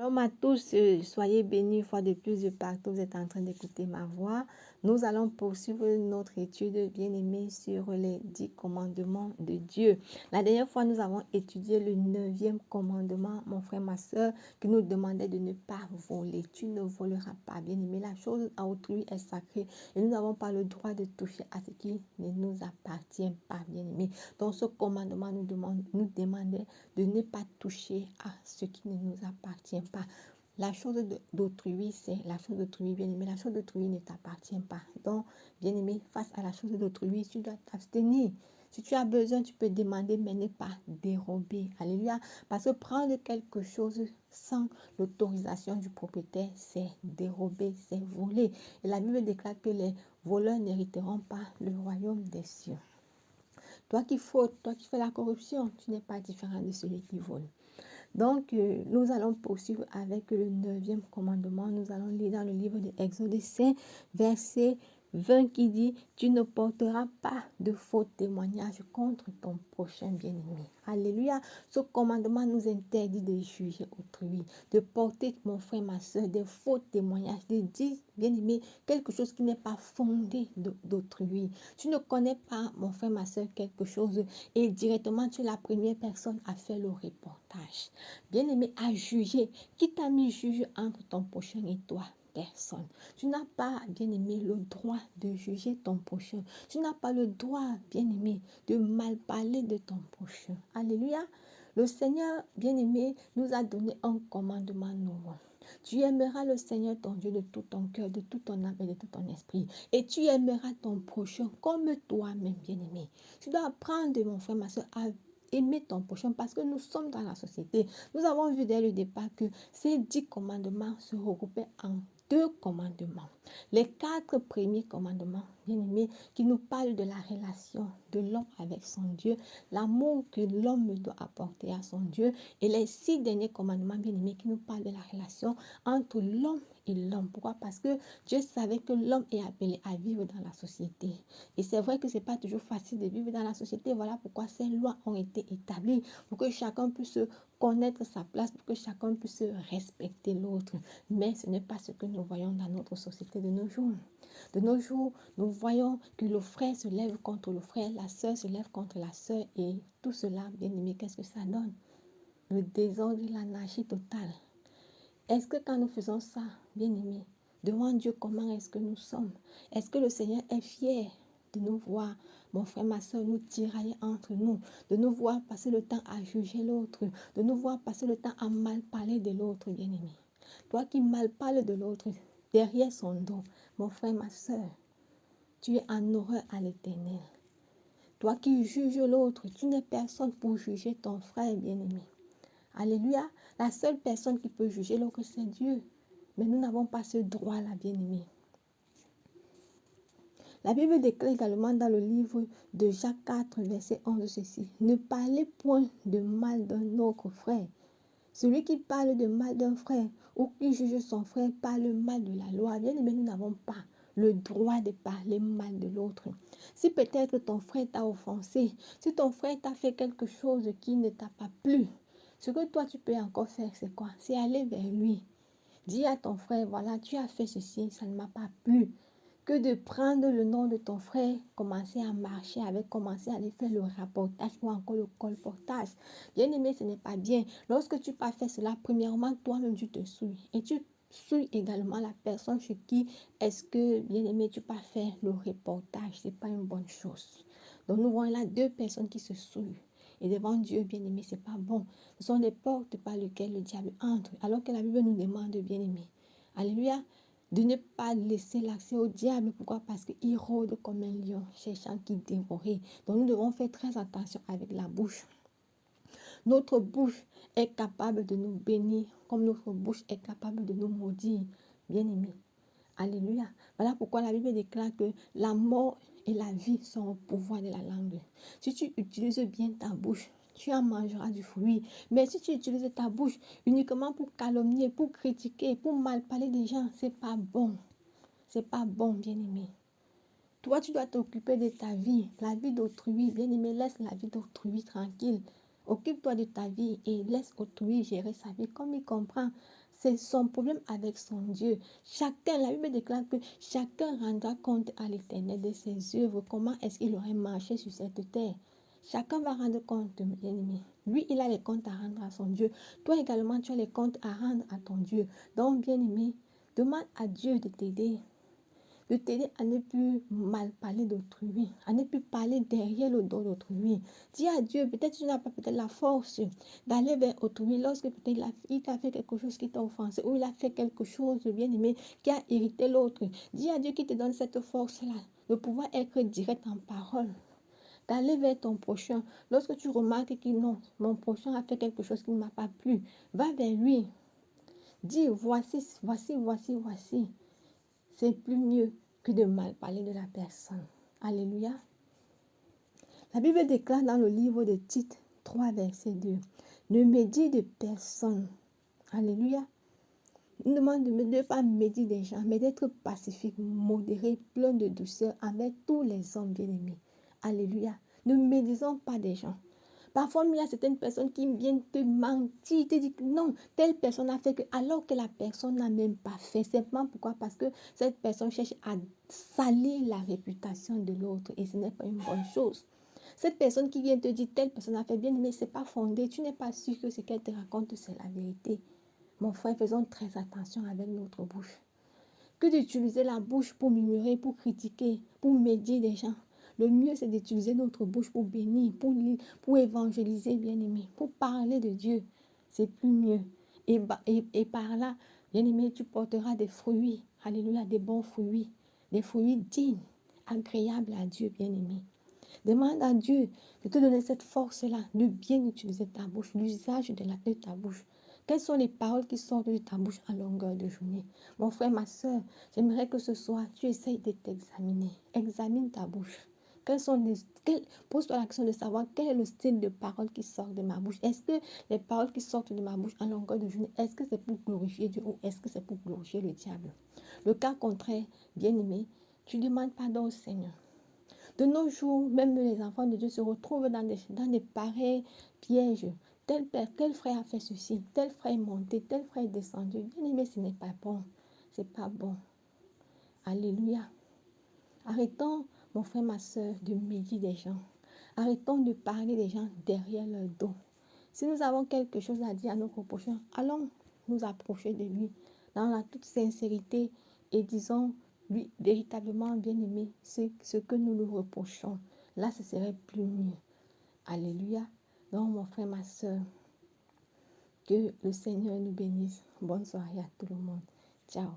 Shalom à tous, soyez bénis une fois de plus de partout, vous êtes en train d'écouter ma voix. Nous allons poursuivre notre étude bien-aimée sur les 10 commandements de Dieu. La dernière fois, nous avons étudié le 9e commandement, mon frère, ma soeur, qui nous demandait de ne pas voler. Tu ne voleras pas, bien-aimé. La chose à autrui est sacrée et nous n'avons pas le droit de toucher à ce qui ne nous appartient pas, bien-aimé. Donc, ce commandement nous demandait de ne pas toucher à ce qui ne nous appartient pas. La chose d'autrui, c'est la chose d'autrui, bien-aimé. La chose d'autrui ne t'appartient pas. Donc, bien-aimé, face à la chose d'autrui, tu dois t'abstenir. Si tu as besoin, tu peux demander, mais ne pas dérober. Alléluia. Parce que prendre quelque chose sans l'autorisation du propriétaire, c'est dérober, c'est voler. Et la Bible déclare que les voleurs n'hériteront pas le royaume des cieux. Toi qui fraudes, toi qui fais la corruption, tu n'es pas différent de celui qui vole. Donc, nous allons poursuivre avec le 9e commandement. Nous allons lire dans le livre de Exode 5, verset 20 qui dit « Tu ne porteras pas de faux témoignages contre ton prochain bien-aimé. » Alléluia. Ce commandement nous interdit de juger autrui, de porter, mon frère, ma soeur, des faux témoignages, de dire, bien-aimé, quelque chose qui n'est pas fondé d'autrui. Tu ne connais pas, mon frère, ma soeur, quelque chose et directement tu es la première personne à faire le reportage. Bien-aimé, à juger. Qui t'a mis juge entre ton prochain et toi? Personne. Tu n'as pas, bien-aimé, le droit de juger ton prochain. Tu n'as pas le droit, bien-aimé, de mal parler de ton prochain. Alléluia. Le Seigneur, bien-aimé, nous a donné un commandement nouveau. Tu aimeras le Seigneur ton Dieu de tout ton cœur, de toute ton âme et de tout ton esprit. Et tu aimeras ton prochain comme toi-même, bien-aimé. Tu dois apprendre, mon frère, ma soeur, à aimer ton prochain parce que nous sommes dans la société. Nous avons vu dès le départ que ces 10 commandements se regroupaient en 2 commandements. Les 4 premiers commandements, bien-aimés, qui nous parlent de la relation de l'homme avec son Dieu, l'amour que l'homme doit apporter à son Dieu, et les 6 derniers commandements, bien-aimés, qui nous parlent de la relation entre l'homme et l'homme. Pourquoi? Parce que Dieu savait que l'homme est appelé à vivre dans la société. Et c'est vrai que ce n'est pas toujours facile de vivre dans la société. Voilà pourquoi ces lois ont été établies, pour que chacun puisse connaître sa place, pour que chacun puisse respecter l'autre. Mais ce n'est pas ce que nous voyons dans notre société de nos jours. De nos jours, nous voyons que le frère se lève contre le frère, la sœur se lève contre la sœur, et tout cela, bien aimé, qu'est-ce que ça donne? Le désordre, l'anarchie totale. Est-ce que quand nous faisons ça, bien aimé, devant Dieu, comment est-ce que nous sommes? Est-ce que le Seigneur est fier de nous voir, mon frère, ma soeur, nous tirailler entre nous, de nous voir passer le temps à juger l'autre, de nous voir passer le temps à mal parler de l'autre, bien-aimé? Toi qui mal parles de l'autre, derrière son dos, mon frère, ma soeur, tu es en horreur à l'Éternel. Toi qui juges l'autre, tu n'es personne pour juger ton frère, bien-aimé. Alléluia. La seule personne qui peut juger l'autre, c'est Dieu. Mais nous n'avons pas ce droit-là, bien-aimé. La Bible déclare également dans le livre de Jacques 4, verset 11, ceci. Ne parlez point de mal d'un autre frère. Celui qui parle de mal d'un frère ou qui juge son frère parle mal de la loi. Bien-aimé, nous n'avons pas le droit de parler mal de l'autre. Si peut-être ton frère t'a offensé, si ton frère t'a fait quelque chose qui ne t'a pas plu, ce que toi tu peux encore faire, c'est quoi? C'est aller vers lui. Dis à ton frère, voilà, tu as fait ceci, ça ne m'a pas plu. Que de prendre le nom de ton frère, commencer à marcher avec, commencer à aller faire le rapportage ou encore le colportage. Bien aimé, ce n'est pas bien. Lorsque tu pas fait cela, premièrement, toi-même tu te souilles. Et tu souilles également la personne chez qui est-ce que, bien aimé, tu pas fait le reportage. Ce n'est pas une bonne chose. Donc nous voyons là 2 personnes qui se souillent. Et devant Dieu, bien-aimé, ce n'est pas bon. Ce sont des portes par lesquelles le diable entre. Alors que la Bible nous demande, bien-aimé, alléluia, de ne pas laisser l'accès au diable. Pourquoi? Parce qu'il rôde comme un lion, cherchant qui dévorer. Donc nous devons faire très attention avec la bouche. Notre bouche est capable de nous bénir, comme notre bouche est capable de nous maudire. Bien-aimé, alléluia. Voilà pourquoi la Bible déclare que la mort et la vie sont au pouvoir de la langue. Si tu utilises bien ta bouche, tu en mangeras du fruit. Mais si tu utilises ta bouche uniquement pour calomnier, pour critiquer, pour mal parler des gens, c'est pas bon. C'est pas bon, bien-aimé. Toi, tu dois t'occuper de ta vie, la vie d'autrui. Bien-aimé, laisse la vie d'autrui tranquille. Occupe-toi de ta vie et laisse autrui gérer sa vie comme il comprend. C'est son problème avec son Dieu. Chacun, la Bible déclare que chacun rendra compte à l'Éternel de ses œuvres. Comment est-ce qu'il aurait marché sur cette terre? Chacun va rendre compte, bien-aimé. Lui, il a les comptes à rendre à son Dieu. Toi également, tu as les comptes à rendre à ton Dieu. Donc, bien-aimé, demande à Dieu de t'aider à ne plus mal parler d'autrui, à ne plus parler derrière le dos d'autrui. Dis à Dieu, peut-être tu n'as pas peut-être la force d'aller vers autrui lorsque peut-être il t'a fait quelque chose qui t'a offensé ou il a fait quelque chose de bien aimé qui a irrité l'autre. Dis à Dieu qui te donne cette force-là de pouvoir être direct en parole, d'aller vers ton prochain. Lorsque tu remarques que non, mon prochain a fait quelque chose qui ne m'a pas plu, va vers lui. Dis, voici. C'est plus mieux que de mal parler de la personne. Alléluia. La Bible déclare dans le livre de Tite 3, verset 2, ne médis de personne. Alléluia. Il demande de ne pas médire des gens, mais d'être pacifique, modéré, plein de douceur avec tous les hommes bien-aimés. Alléluia. Ne médisons pas des gens. Parfois, il y a certaines personnes qui viennent te mentir, te disent que non, telle personne a fait que, alors que la personne n'a même pas fait. Simplement pourquoi? Parce que cette personne cherche à salir la réputation de l'autre et ce n'est pas une bonne chose. Cette personne qui vient te dire telle personne a fait bien, mais ce n'est pas fondé. Tu n'es pas sûr que ce qu'elle te raconte, c'est la vérité. Mon frère, faisons très attention avec notre bouche. Que d'utiliser la bouche pour murmurer, pour critiquer, pour médire des gens. Le mieux, c'est d'utiliser notre bouche pour bénir, pour évangéliser, bien-aimé, pour parler de Dieu. C'est plus mieux. Et par là, bien-aimé, tu porteras des fruits. Alléluia, des bons fruits. Des fruits dignes, agréables à Dieu, bien-aimé. Demande à Dieu de te donner cette force-là, de bien utiliser ta bouche, l'usage de ta bouche. Quelles sont les paroles qui sortent de ta bouche à longueur de journée? Mon frère, ma soeur, j'aimerais que ce soir, tu essayes de t'examiner. Examine ta bouche. Pose-toi la question de savoir quel est le style de parole qui sort de ma bouche. Est-ce que les paroles qui sortent de ma bouche à longueur de journée, est-ce que c'est pour glorifier Dieu ou est-ce que c'est pour glorifier le diable? Le cas contraire, bien-aimé, tu demandes pardon au Seigneur. De nos jours, même les enfants de Dieu se retrouvent dans des pareils pièges. Tel frère a fait ceci, tel frère est monté, tel frère est descendu. Bien aimé, ce n'est pas bon. C'est pas bon. Alléluia. Arrêtons, mon frère, ma soeur, de médire des gens. Arrêtons de parler des gens derrière leur dos. Si nous avons quelque chose à dire à notre prochain, allons nous approcher de lui dans la toute sincérité et disons lui véritablement bien-aimé ce que nous nous reprochons. Là, ce serait plus mieux. Alléluia. Donc, mon frère, ma soeur, que le Seigneur nous bénisse. Bonne soirée à tout le monde. Ciao.